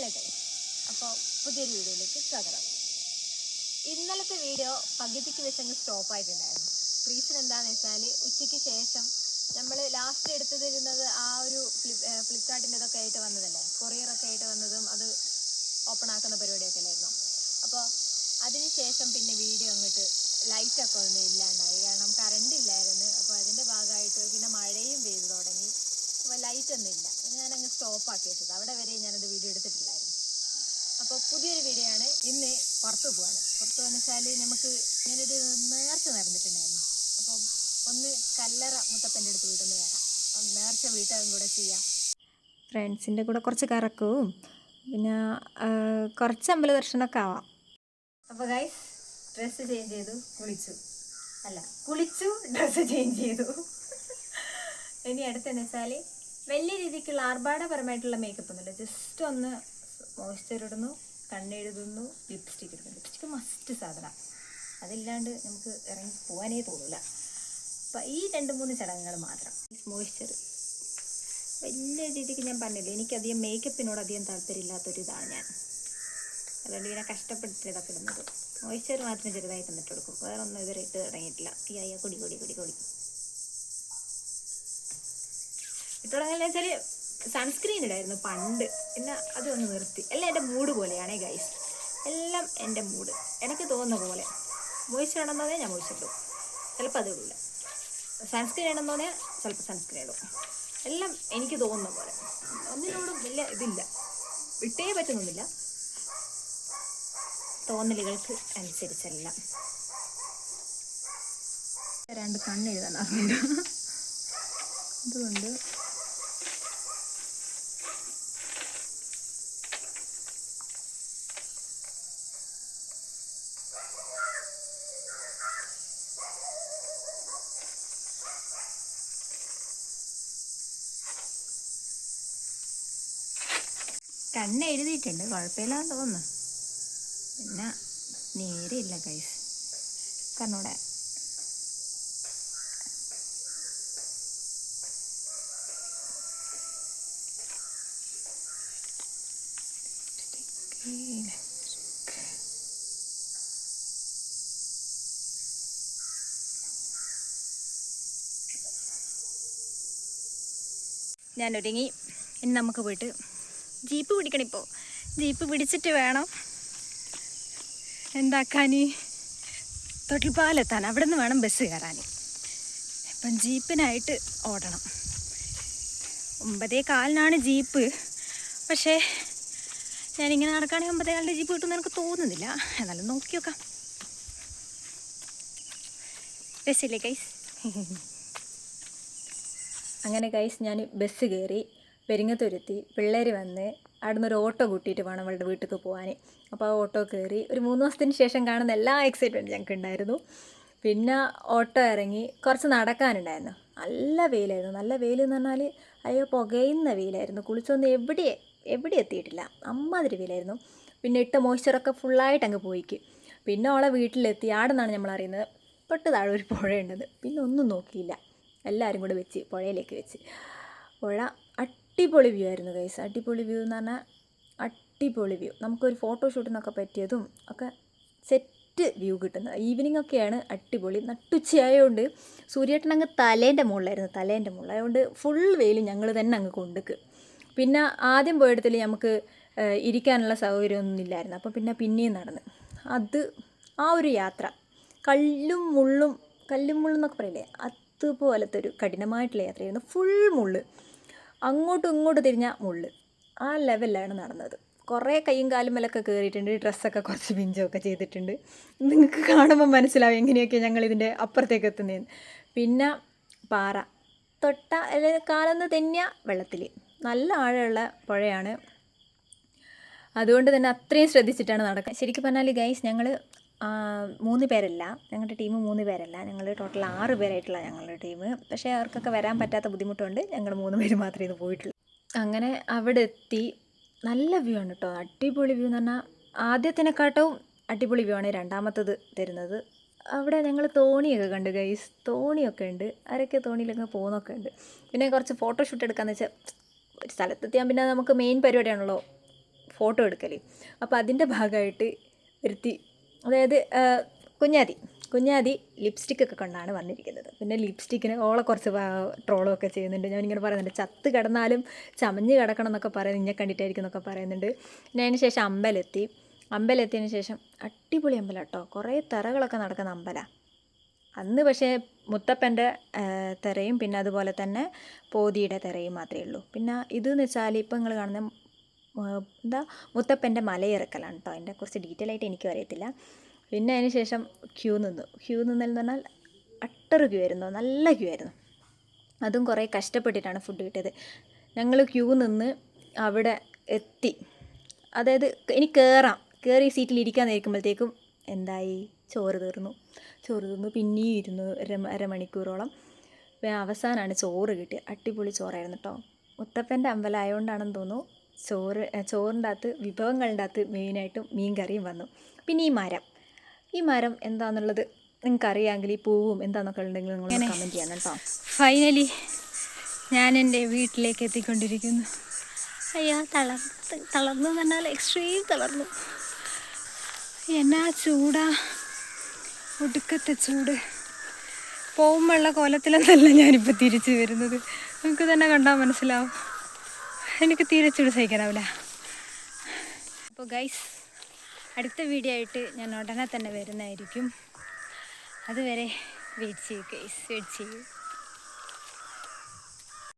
Hello guys, അപ്പോൾ പുതിയൊരു വീഡിയോയിലേക്ക് സ്വാഗതം. ഇന്നലത്തെ വീഡിയോ പകുതിക്ക് വെച്ചങ്ങ് സ്റ്റോപ്പായിട്ടുണ്ടായിരുന്നു. റീസൺ എന്താണെന്ന് വെച്ചാൽ ഉച്ചയ്ക്ക് ശേഷം നമ്മൾ ലാസ്റ്റ് എടുത്തിരുന്നത് ആ ഒരു ഫ്ലിപ്കാർട്ടിൻ്റെ ഇതൊക്കെ ആയിട്ട് വന്നതല്ലേ, കൊറിയറൊക്കെ ആയിട്ട് വന്നതും അത് ഓപ്പൺ ആക്കുന്ന പരിപാടിയൊക്കെ അല്ലായിരുന്നു. അപ്പോൾ അതിന് ശേഷം പിന്നെ വീഡിയോ അങ്ങോട്ട് ലൈറ്റൊക്കെ ഒന്നും ഇല്ലാണ്ടായി, കാരണം കറണ്ട് ഇല്ലായിരുന്നു. അപ്പോൾ അതിൻ്റെ ഭാഗമായിട്ട് പിന്നെ മഴയും പെയ്തു തുടങ്ങി. അപ്പോൾ ലൈറ്റൊന്നും ഇല്ല, ഞാനങ്ങ് സ്റ്റോപ്പാക്കി വെച്ചത്. അവിടെ വരെ ഞാനത് വീഡിയോ എടുത്തിട്ടില്ലായിരുന്നു. അപ്പോൾ പുതിയൊരു വീഡിയോ ആണ്. ഇന്ന് പുറത്ത് പോവാണ്. പുറത്ത് പോകുന്ന വെച്ചാൽ ഞാനൊരു നേർച്ച നടന്നിട്ടുണ്ടായിരുന്നു. അപ്പം ഒന്ന് കല്ലറ മുത്തപ്പൻ്റെ അടുത്ത് വീട്ടൊന്ന് വരാം, നേർച്ച വീട്ടും കൂടെ ചെയ്യാം. ഫ്രണ്ട്സിൻ്റെ കൂടെ കുറച്ച് കറക്കവും പിന്നെ കുറച്ച് അമ്പല ദർശനമൊക്കെ ആവാം. അപ്പോൾ ഗൈസ്, ഡ്രസ്സ് ചേഞ്ച് ചെയ്തു, കുളിച്ചു ഡ്രസ്സ് ചേഞ്ച് ചെയ്തു. ഇനി അടുത്തെന്ന് വെച്ചാൽ വലിയ രീതിക്കുള്ള ആർഭാടപരമായിട്ടുള്ള മേക്കപ്പ് ഒന്നുമില്ല. ജസ്റ്റ് ഒന്ന് മോയ്സ്ചർ ഇടുന്നു, കണ്ണെഴുതുന്നു, ലിപ്സ്റ്റിക് ഇടുന്നു. ലിപ്സ്റ്റിക് മസ്റ്റ് സാധനം, അതില്ലാണ്ട് നമുക്ക് ഇറങ്ങി പോകാനേ തോന്നില്ല. അപ്പം ഈ 2-3 ചടങ്ങുകൾ മാത്രം. മോയ്സ്ചർ വലിയ രീതിക്ക് ഞാൻ പറഞ്ഞില്ല, എനിക്കധികം മേക്കപ്പിനോട് അധികം താല്പര്യമില്ലാത്തൊരിതാണ് ഞാൻ. അതുകൊണ്ട് ഇങ്ങനെ കഷ്ടപ്പെട്ടിട്ട് ഇതൊക്കെ ഇടുന്നത്. മോയ്സ്ചർ മാത്രം ചെറുതായി തന്നിട്ട് കൊടുക്കും, വേറെ ഒന്നും ഇതുവരെ ഇട്ട് തുടങ്ങിയിട്ടില്ല. ഈ കൊടി ഇട്ട് തുടങ്ങുന്നത് വെച്ചാൽ സൺസ്ക്രീൻ ഇടായിരുന്നു പണ്ട്, പിന്നെ അതൊന്ന് നിർത്തി. എല്ലാം എൻ്റെ മൂഡ് പോലെയാണേ ഗൈസ്, എല്ലാം എൻ്റെ മൂഡ്, എനിക്ക് തോന്നുന്ന പോലെ. മോയ്സ്ചർ ഇടണമെന്ന് തോന്നിയാൽ ഞാൻ മോയ്സ്ചർ ഇടും, ചിലപ്പോൾ അത് ഇടില്ല. സൺസ്ക്രീൻ ഇടണമെന്ന് തോന്നിയാൽ ചിലപ്പോൾ സൺസ്ക്രീൻ ഇടും. എല്ലാം എനിക്ക് തോന്നുന്ന പോലെ, ഒന്നിനോടും വലിയ ഇതില്ല, ഇട്ടേ പറ്റുന്നൊന്നുമില്ല, തോന്നലുകൾക്ക് അനുസരിച്ചെല്ലാം. 2 കണ്ണെഴുതാൻ അറിഞ്ഞില്ല, അതുകൊണ്ട് എഴുതിയിട്ടുണ്ട്, കുഴപ്പമില്ലാന്ന് തോന്നുന്നു. പിന്നെ നേരെയില്ല ഗൈസ്, കാരണം ഇവിടെ ഞാനൊരുങ്ങി. ഇനി നമുക്ക് പോയിട്ട് ജീപ്പ് പിടിക്കണം. ഇപ്പോൾ ജീപ്പ് പിടിച്ചിട്ട് വേണം എന്താക്കാൻ, തൊട്ടിൽപ്പാലെത്താൻ. അവിടെ നിന്ന് വേണം ബസ് കയറാൻ. ഇപ്പം ജീപ്പിനായിട്ട് ഓടണം. 9:15 ജീപ്പ്. പക്ഷേ ഞാനിങ്ങനെ നടക്കുകയാണെങ്കിൽ 9:15 ജീപ്പ് കിട്ടുമെന്ന് എനിക്ക് തോന്നുന്നില്ല. എന്നാലും നോക്കി നോക്കാം. ബസ്സില്ലേ ഗൈസ്? അങ്ങനെ ഗൈസ്, ഞാൻ ബസ് കയറി പെരിങ്ങത്തൂരെത്തി. പിള്ളേർ വന്ന് അവിടെ നിന്ന് ഒരു ഓട്ടോ കൂട്ടിയിട്ട് വേണം അവളുടെ വീട്ടിലേക്ക് പോകാൻ. അപ്പോൾ ആ ഓട്ടോ കയറി. ഒരു 3 ദിവസത്തിന് ശേഷം കാണുന്ന എല്ലാ എക്സൈറ്റ്മെൻറ്റും ഞങ്ങൾക്ക് ഉണ്ടായിരുന്നു. പിന്നെ ഓട്ടോ ഇറങ്ങി, കുറച്ച് നടക്കാനുണ്ടായിരുന്നു. നല്ല വെയിലായിരുന്നു. നല്ല വെയിൽ എന്ന് പറഞ്ഞാൽ അയ്യോ പുകയുന്ന വെയിലായിരുന്നു. കുളിച്ചൊന്നും എവിടെ എത്തിയിട്ടില്ല, അമ്മാതിരി വെയിലായിരുന്നു. പിന്നെ ഇട്ട മോയ്സ്ചറൊക്കെ ഫുള്ളായിട്ട് അങ്ങ് പോയിക്ക്. പിന്നെ അവളെ വീട്ടിലെത്തി. അവിടെ നിന്നാണ് നമ്മൾ അറിയുന്നത് തൊട്ട് താഴെ ഒരു പുഴയുണ്ടത്. പിന്നെ ഒന്നും നോക്കിയില്ല, എല്ലാവരും കൂടെ വെച്ച് പുഴയിലേക്ക് വെച്ച്. പുഴ അടിപൊളി വ്യൂ ആയിരുന്നു ഗൈസ്. അടിപൊളി വ്യൂ എന്ന് പറഞ്ഞാൽ അടിപൊളി വ്യൂ. നമുക്കൊരു ഫോട്ടോഷൂട്ടിനൊക്കെ പറ്റിയതും ഒക്കെ സെറ്റ് വ്യൂ കിട്ടുന്നത്. ഈവനിങ് ഒക്കെയാണ് അടിപൊളി. നട്ടുച്ചയായതുകൊണ്ട് സൂര്യേട്ടൻ അങ്ങ് തലേൻ്റെ മുകളിലായിരുന്നു. അതുകൊണ്ട് ഫുൾ വെയിൽ ഞങ്ങൾ തന്നെ അങ്ങ് കൊണ്ടുക്ക്. പിന്നെ ആദ്യം പോയിടത്തിൽ നമുക്ക് ഇരിക്കാനുള്ള സൗകര്യമൊന്നും ഇല്ലായിരുന്നു. അപ്പോൾ പിന്നെയും നടന്ന് അത് ആ ഒരു യാത്ര കല്ലും മുള്ളും എന്നൊക്കെ പറയില്ലേ, അതുപോലത്തെ ഒരു കഠിനമായിട്ടുള്ള യാത്രയായിരുന്നു. ഫുൾ മുള്ള്, അങ്ങോട്ടും ഇങ്ങോട്ടും തിരിഞ്ഞ മുള്ള്, ആ ലെവലിലാണ് നടന്നത്. കുറേ കയ്യും കാലും മേലൊക്കെ കയറിയിട്ടുണ്ട്. ഡ്രസ്സൊക്കെ കുറച്ച് പിഞ്ചൊക്കെ ചെയ്തിട്ടുണ്ട്. നിങ്ങൾക്ക് കാണുമ്പോൾ മനസ്സിലാവും എങ്ങനെയൊക്കെയാണ് ഞങ്ങളിതിൻ്റെ അപ്പുറത്തേക്ക് എത്തുന്നതെന്ന്. പിന്നെ പാറ കാലൊന്ന് തെന്നിയ വെള്ളത്തിൽ, നല്ല ആഴമുള്ള പുഴയാണ്. അതുകൊണ്ട് തന്നെ അത്രയും ശ്രദ്ധിച്ചിട്ടാണ് നടക്കുക. ശരിക്കും പറഞ്ഞാൽ ഗൈസ്, ഞങ്ങൾ 3 പേരല്ല, ഞങ്ങളുടെ ടീം 3 പേരല്ല, ഞങ്ങൾ ടോട്ടൽ 6 പേരായിട്ടുള്ള ഞങ്ങളുടെ ടീം. പക്ഷേ അവർക്കൊക്കെ വരാൻ പറ്റാത്ത ബുദ്ധിമുട്ടുണ്ട്. ഞങ്ങൾ 3 പേര് മാത്രമേ ഇത് പോയിട്ടുള്ളൂ. അങ്ങനെ അവിടെ എത്തി. നല്ല വ്യൂ ആണ് കേട്ടോ, അടിപൊളി വ്യൂ എന്ന് പറഞ്ഞാൽ ആദ്യത്തിനെക്കാട്ടവും അടിപൊളി വ്യൂ ആണ് രണ്ടാമത്തത് തരുന്നത്. അവിടെ ഞങ്ങൾ തോണിയൊക്കെ കണ്ട് ഗൈസ്, തോണിയൊക്കെ ഉണ്ട്. ആരൊക്കെ തോണിയിലൊക്കെ പോകുന്നൊക്കെ ഉണ്ട്. പിന്നെ കുറച്ച് ഫോട്ടോഷൂട്ട് എടുക്കാമെന്ന് വെച്ചാൽ ഒരു സ്ഥലത്തെത്തിയാൽ പിന്നെ നമുക്ക് മെയിൻ പരിപാടിയാണല്ലോ ഫോട്ടോ എടുക്കൽ. അപ്പോൾ അതിൻ്റെ ഭാഗമായിട്ട് ഒരുത്തി, അതായത് കുഞ്ഞാതി ലിപ്സ്റ്റിക്കൊക്കെ കൊണ്ടാണ് വന്നിരിക്കുന്നത്. പിന്നെ ലിപ്സ്റ്റിക്കിന് ഓളെ കുറച്ച് ട്രോളൊക്കെ ചെയ്യുന്നുണ്ട്. ഞാനിങ്ങനെ പറയുന്നുണ്ട്, ചത്ത് കിടന്നാലും ചമഞ്ഞ് കിടക്കണം എന്നൊക്കെ പറയുന്നത് ഇന്നെ കണ്ടിട്ടായിരിക്കും എന്നൊക്കെ പറയുന്നുണ്ട്. പിന്നെ അതിന് ശേഷം അമ്പലത്തിയതിന് ശേഷം അടിപൊളി അമ്പലം കേട്ടോ, കുറേ തിറകളൊക്കെ നടക്കുന്ന അമ്പലമാണ്. അന്ന് പക്ഷേ മുത്തപ്പൻ്റെ തിറയും പിന്നെ അതുപോലെ തന്നെ പോതിയുടെ തിറയും മാത്രമേ ഉള്ളൂ. പിന്നെ ഇതെന്ന് വെച്ചാൽ ഇപ്പം നിങ്ങൾ കാണുന്ന മുത്തപ്പൻ്റെ മലയിറക്കലാണ് കേട്ടോ. അതിൻ്റെ കുറച്ച് ഡീറ്റെയിൽ ആയിട്ട് എനിക്കും അറിയത്തില്ല. പിന്നെ അതിന് ശേഷം ക്യൂ നിന്നതെന്ന് പറഞ്ഞാൽ അട്ടർ ക്യൂ ആയിരുന്നു, നല്ല ക്യൂ ആയിരുന്നു. അതും കുറേ കഷ്ടപ്പെട്ടിട്ടാണ് ഫുഡ് കിട്ടിയത്. ഞങ്ങൾ ക്യൂ നിന്ന് അവിടെ എത്തി, അതായത് ഇനി കയറി സീറ്റിലിരിക്കാൻ നിൽക്കുമ്പോഴത്തേക്കും എന്തായി, ചോറ് തിന്നു പിന്നെയും ഇരുന്നു അരമണിക്കൂറോളം. അവസാനമാണ് ചോറ് കിട്ടിയത്. അടിപൊളി ചോറായിരുന്നു കേട്ടോ. മുത്തപ്പൻ്റെ അമ്പലം ആയതുകൊണ്ടാണെന്ന് തോന്നുന്നു ചോറിൻ്റെ അകത്ത് വിഭവങ്ങളുടെ അകത്ത് മെയിനായിട്ടും മീൻ കറിയും വന്നു. പിന്നെ ഈ മരം എന്താണെന്നുള്ളത് നിങ്ങൾക്കറിയാമെങ്കിൽ ഈ പൂവും എന്താണെന്നൊക്കെ ഉണ്ടെങ്കിൽ നിങ്ങൾ കമൻറ്റ് ചെയ്യണം കേട്ടോ. ഫൈനലി ഞാൻ എൻ്റെ വീട്ടിലേക്ക് എത്തിക്കൊണ്ടിരിക്കുന്നു. അയ്യോ, തളർന്നു പറഞ്ഞാൽ എക്സ്ട്രീം തളർന്നു. എന്നാ ചൂടാ, ഒടുക്കത്തെ ചൂട്. പോകുമ്പോഴുള്ള കോലത്തിലൊന്നല്ല ഞാനിപ്പോൾ തിരിച്ചു വരുന്നത്. നിങ്ങൾക്ക് തന്നെ കണ്ടാൽ മനസ്സിലാവും, എനിക്ക് തീരെ ചൂട് സഹിക്കാനാവില്ല. അപ്പോൾ ഗൈസ്, അടുത്ത വീഡിയോ ആയിട്ട് ഞാൻ ഉടനെ തന്നെ വരുന്നതായിരിക്കും. അതുവരെ വെയിറ്റ് ചെയ്യൂ ഗൈസ്, വെയിറ്റ് ചെയ്യൂ.